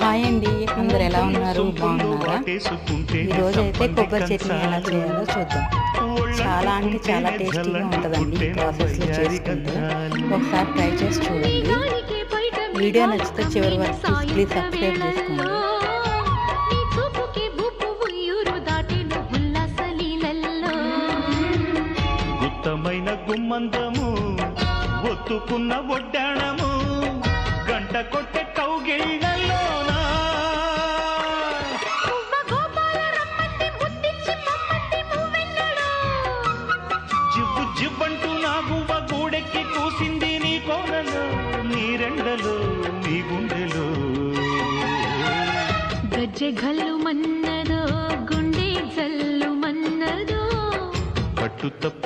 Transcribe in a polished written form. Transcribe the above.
Hi అండి, అందరు ఎలా ఉన్నారు? బాగున్నారా? ఈరోజు అయితే కొబ్బరి చట్నీ ఎలా చేయాలో చూద్దాం. చాలా అంటే చాలా టేస్టీగా ఉంటుందండి ఈ ప్రాసెస్లో చేసుకుంటే. ఒకసారి ట్రై చేసి చూడండి. వీడియో నచ్చితే చివరి వరకు ప్లీజ్ సబ్స్క్రైబ్ చేసుకోండి. గుత్తమైన గుమ్మందము ఒత్తుకున్న ఒడ్డాణము గంట కొట్టే కౌగిళ్ళలోనా జివ్వు జివ్వంటూ నా గువ్వ గూడెక్కి కూసింది నీ కోరలో నీ రెండలో నీ గుండెలో గజ్జె గల్లు మన్నదో గుండె జల్లు మన్నదో పట్టు తప్ప